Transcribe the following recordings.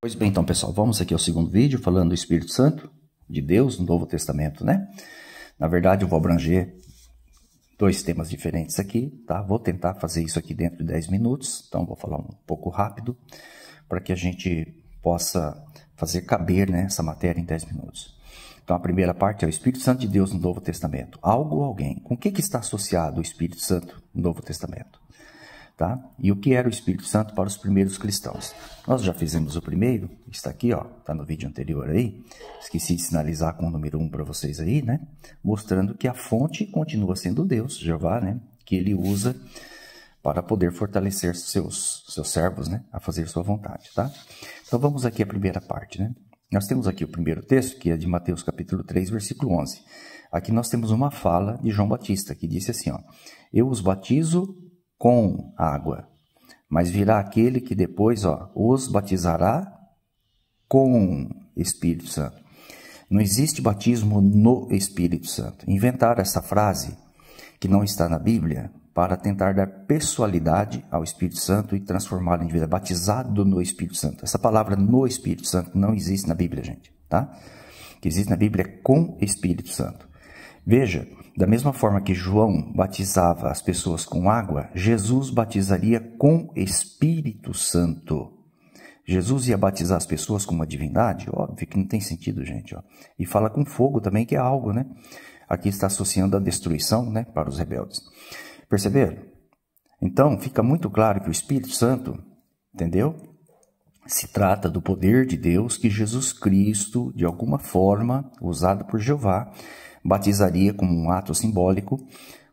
Pois bem, então, pessoal, vamos aqui ao segundo vídeo falando do Espírito Santo de Deus no Novo Testamento, né? Na verdade, eu vou abranger dois temas diferentes aqui, tá? Vou tentar fazer isso aqui dentro de 10 minutos, então vou falar um pouco rápido para que a gente possa fazer caber, né, essa matéria em 10 minutos. Então, a primeira parte é o Espírito Santo de Deus no Novo Testamento. Algo ou alguém. Com o que está associado o Espírito Santo no Novo Testamento? Tá? E o que era o Espírito Santo para os primeiros cristãos? Nós já fizemos o primeiro, está aqui, ó, está no vídeo anterior aí. Esqueci de sinalizar com o número 1 para vocês aí, né? Mostrando que a fonte continua sendo Deus, Jeová, né? Que ele usa para poder fortalecer seus servos, né? A fazer sua vontade, tá? Então vamos aqui à primeira parte, né? Nós temos aqui o primeiro texto, que é de Mateus capítulo 3, versículo 11. Aqui nós temos uma fala de João Batista, que disse assim, ó: eu os batizo com água, mas virá aquele que depois, ó, os batizará com Espírito Santo. Não existe batismo no Espírito Santo. Inventaram essa frase, que não está na Bíblia, para tentar dar pessoalidade ao Espírito Santo e transformá-lo em vida, batizado no Espírito Santo. Essa palavra no Espírito Santo não existe na Bíblia, gente, tá? O que existe na Bíblia é com Espírito Santo. Veja, da mesma forma que João batizava as pessoas com água, Jesus batizaria com Espírito Santo. Jesus ia batizar as pessoas com uma divindade? Óbvio que não tem sentido, gente. Ó. E fala com fogo também, que é algo, né? Aqui está associando a destruição, né, para os rebeldes. Perceberam? Então, fica muito claro que o Espírito Santo, entendeu? Se trata do poder de Deus que Jesus Cristo, de alguma forma, usado por Jeová, batizaria como um ato simbólico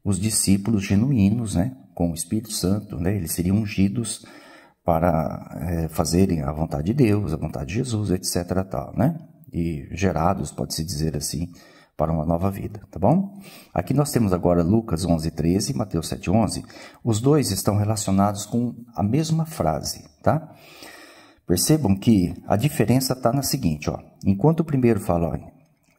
os discípulos genuínos, né, com o Espírito Santo, né, eles seriam ungidos para fazerem a vontade de Deus, a vontade de Jesus, etc. Tal, né, e gerados, pode-se dizer assim, para uma nova vida, tá bom? Aqui nós temos agora Lucas 11:13 e Mateus 7:11. Os dois estão relacionados com a mesma frase, tá? Percebam que a diferença está na seguinte, ó. Enquanto o primeiro fala, ó,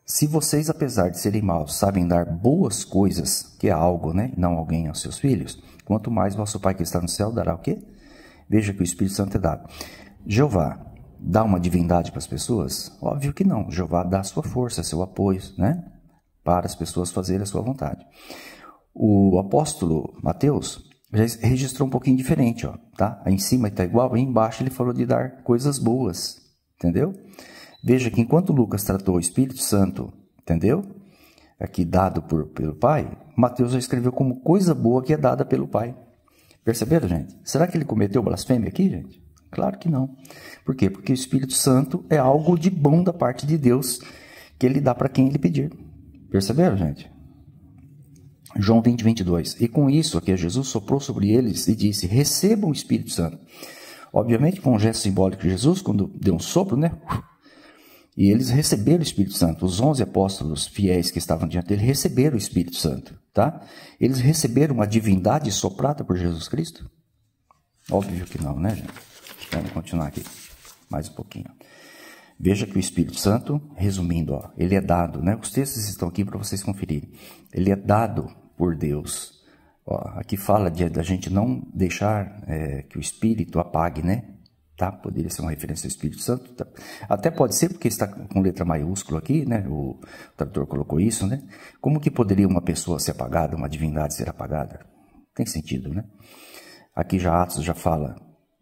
se vocês, apesar de serem maus, sabem dar boas coisas, que é algo, né, não alguém aos seus filhos, quanto mais vosso Pai que está no céu dará o quê? Veja que o Espírito Santo é dado. Jeová dá uma divindade para as pessoas? Óbvio que não. Jeová dá a sua força, seu apoio, né, para as pessoas fazerem a sua vontade. O apóstolo Mateus já registrou um pouquinho diferente, ó, tá? Aí em cima está igual, aí embaixo ele falou de dar coisas boas, entendeu? Veja que enquanto Lucas tratou o Espírito Santo, entendeu? Aqui dado pelo Pai, Mateus já escreveu como coisa boa que é dada pelo Pai. Perceberam, gente? Será que ele cometeu blasfêmia aqui, gente? Claro que não. Por quê? Porque o Espírito Santo é algo de bom da parte de Deus que ele dá para quem ele pedir. Perceberam, gente? João 20:22. E com isso aqui Jesus soprou sobre eles e disse: recebam o Espírito Santo. Obviamente com um gesto simbólico de Jesus, quando deu um sopro, né? E eles receberam o Espírito Santo. Os 11 apóstolos fiéis que estavam diante dele receberam o Espírito Santo, tá? Eles receberam uma divindade soprada por Jesus Cristo? Óbvio que não, né, gente? Vamos continuar aqui mais um pouquinho. Veja que o Espírito Santo, resumindo, ó, ele é dado, né? Os textos estão aqui para vocês conferirem. Ele é dado por Deus. Ó, aqui fala da gente não deixar que o Espírito apague, né? Tá? Poderia ser uma referência ao Espírito Santo. Tá? Até pode ser porque está com letra maiúscula aqui, né? O tradutor colocou isso, né? Como que poderia uma pessoa ser apagada, uma divindade ser apagada? Tem sentido, né? Aqui já Atos já fala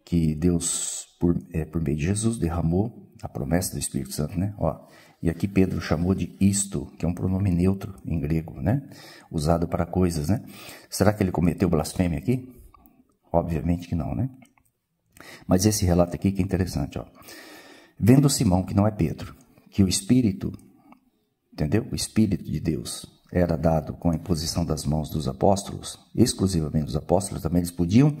que Deus, por meio de Jesus, derramou a promessa do Espírito Santo, né? Ó, e aqui Pedro chamou de isto, que é um pronome neutro em grego, né? Usado para coisas, né? Será que ele cometeu blasfêmia aqui? Obviamente que não, né? Mas esse relato aqui que é interessante, ó. Vendo Simão, que não é Pedro, que o Espírito, entendeu? O Espírito de Deus era dado com a imposição das mãos dos apóstolos, exclusivamente dos apóstolos, também eles podiam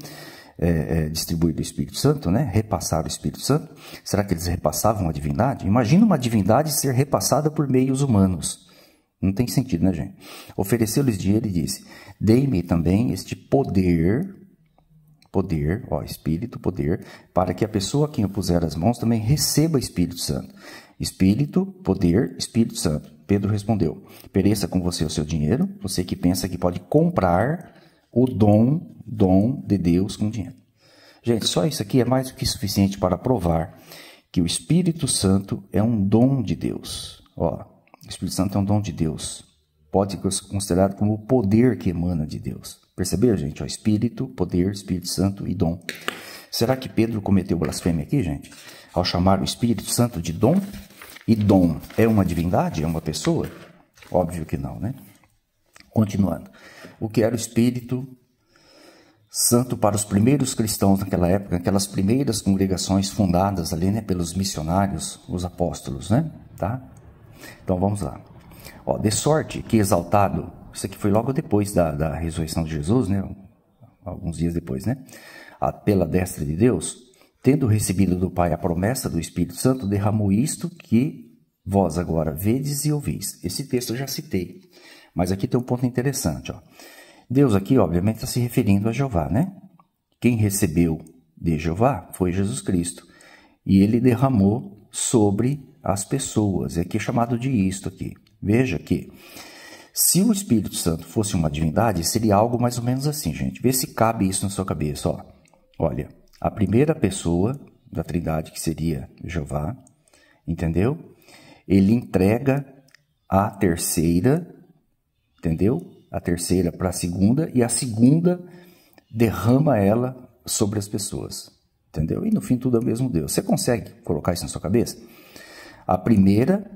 distribuir do Espírito Santo, né? Repassar o Espírito Santo. Será que eles repassavam a divindade? Imagina uma divindade ser repassada por meios humanos. Não tem sentido, né, gente? Ofereceu-lhes dinheiro e disse: dei-me também este poder, ó, Espírito, poder, para que a pessoa a quem eu puser as mãos também receba Espírito Santo. Espírito, poder, Espírito Santo. Pedro respondeu: pereça com você o seu dinheiro, você que pensa que pode comprar o dom de Deus com dinheiro. Gente, só isso aqui é mais do que suficiente para provar que o Espírito Santo é um dom de Deus. Ó, o Espírito Santo é um dom de Deus. Pode ser considerado como o poder que emana de Deus. Perceberam, gente? Ó, Espírito, poder, Espírito Santo e dom. Será que Pedro cometeu blasfêmia aqui, gente? Ao chamar o Espírito Santo de dom? E dom é uma divindade? É uma pessoa? Óbvio que não, né? Continuando. O que era o Espírito Santo para os primeiros cristãos naquela época, aquelas primeiras congregações fundadas ali, né, pelos missionários, os apóstolos, né? Tá? Então vamos lá. Ó, de sorte que exaltado, isso aqui foi logo depois da ressurreição de Jesus, né? Alguns dias depois, né? Pela destra de Deus, tendo recebido do Pai a promessa do Espírito Santo, derramou isto que vós agora vedes e ouvis. Esse texto eu já citei, mas aqui tem um ponto interessante, ó. Deus aqui, obviamente, está se referindo a Jeová, né? Quem recebeu de Jeová foi Jesus Cristo. E ele derramou sobre as pessoas. E aqui é chamado de isto aqui. Veja que, se o Espírito Santo fosse uma divindade, seria algo mais ou menos assim, gente. Vê se cabe isso na sua cabeça, ó. Olha, a primeira pessoa da Trindade, que seria Jeová, entendeu? Ele entrega a terceira, entendeu? A terceira para a segunda, e a segunda derrama ela sobre as pessoas, entendeu? E no fim tudo é o mesmo Deus. Você consegue colocar isso na sua cabeça? A primeira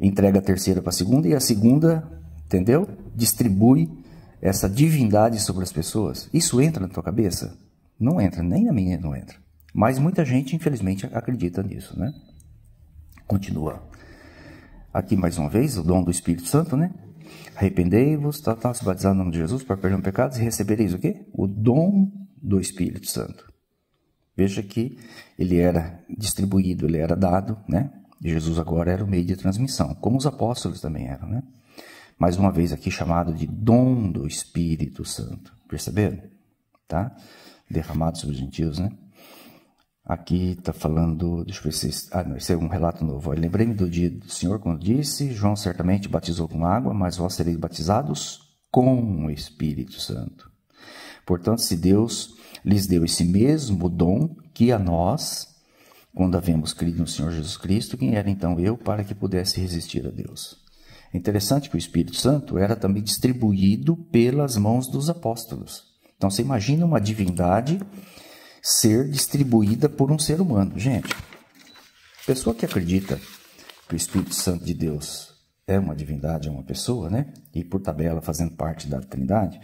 entrega a terceira para a segunda, e a segunda, entendeu? Distribui essa divindade sobre as pessoas. Isso entra na tua cabeça? Não entra, nem na minha não entra. Mas muita gente, infelizmente, acredita nisso, né? Continua. Aqui mais uma vez, o dom do Espírito Santo, né? Arrependei-vos, se batizar no nome de Jesus para perdão de pecados e recebereis o quê? O dom do Espírito Santo. Veja que ele era distribuído, ele era dado, né? E Jesus agora era o meio de transmissão, como os apóstolos também eram, né? Mais uma vez aqui chamado de dom do Espírito Santo. Perceberam? Tá? Derramado sobre os gentios, né? Aqui está falando, deixa eu ver se... não, esse é um relato novo. Lembrei-me do dia do Senhor quando disse, João certamente batizou com água, mas vós sereis batizados com o Espírito Santo. Portanto, se Deus lhes deu esse mesmo dom que a nós, quando havemos crido no Senhor Jesus Cristo, quem era então eu para que pudesse resistir a Deus? É interessante que o Espírito Santo era também distribuído pelas mãos dos apóstolos. Então, você imagina uma divindade ser distribuída por um ser humano. Gente, pessoa que acredita que o Espírito Santo de Deus é uma divindade, é uma pessoa, né? E por tabela fazendo parte da Trindade,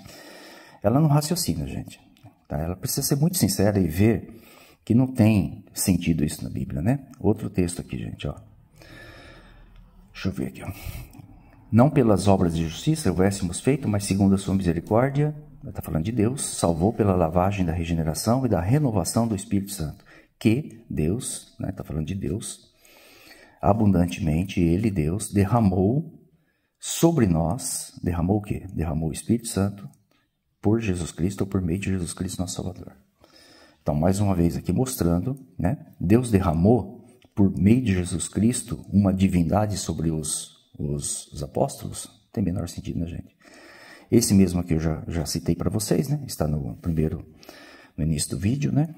ela não raciocina, gente. Tá? Ela precisa ser muito sincera e ver que não tem sentido isso na Bíblia, né? Outro texto aqui, gente, ó. Deixa eu ver aqui, ó. Não pelas obras de justiça houvéssemos feito, mas segundo a sua misericórdia, está falando de Deus, salvou pela lavagem da regeneração e da renovação do Espírito Santo. Que Deus, né, está falando de Deus, abundantemente, Ele, Deus, derramou sobre nós, derramou o quê? Derramou o Espírito Santo por Jesus Cristo, ou por meio de Jesus Cristo, nosso Salvador. Então, mais uma vez aqui mostrando, né, Deus derramou por meio de Jesus Cristo uma divindade sobre os apóstolos. Tem menor sentido, né, gente? Esse mesmo aqui eu já citei para vocês, né? Está no início do vídeo, né?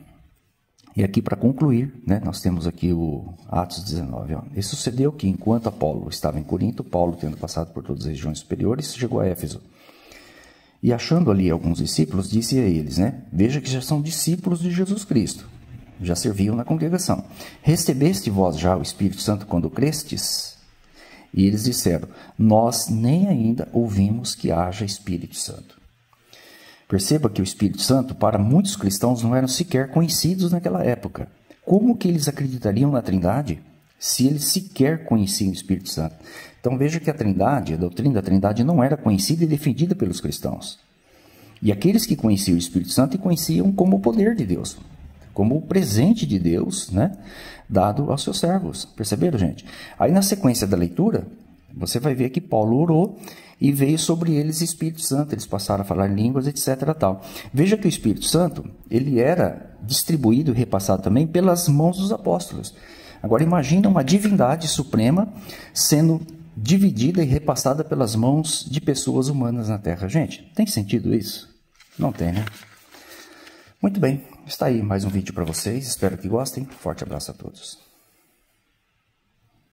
E aqui para concluir, né? Nós temos aqui o Atos 19. Ó. E sucedeu que enquanto Apolo estava em Corinto, Paulo, tendo passado por todas as regiões superiores, chegou a Éfeso. E achando ali alguns discípulos, disse a eles, né? Veja que já são discípulos de Jesus Cristo. Já serviam na congregação. Recebeste vós já o Espírito Santo quando crestes? E eles disseram, nós nem ainda ouvimos que haja Espírito Santo. Perceba que o Espírito Santo, para muitos cristãos, não eram sequer conhecidos naquela época. Como que eles acreditariam na Trindade se eles sequer conheciam o Espírito Santo? Então veja que a Trindade, a doutrina da Trindade, não era conhecida e defendida pelos cristãos. E aqueles que conheciam o Espírito Santo conheciam como o poder de Deus, como o presente de Deus, né, dado aos seus servos. Perceberam, gente? Aí na sequência da leitura, você vai ver que Paulo orou e veio sobre eles o Espírito Santo. Eles passaram a falar em línguas, etc. Tal. Veja que o Espírito Santo, ele era distribuído e repassado também pelas mãos dos apóstolos. Agora imagina uma divindade suprema sendo dividida e repassada pelas mãos de pessoas humanas na Terra. Gente, tem sentido isso? Não tem, né? Muito bem, está aí mais um vídeo para vocês. Espero que gostem. Forte abraço a todos.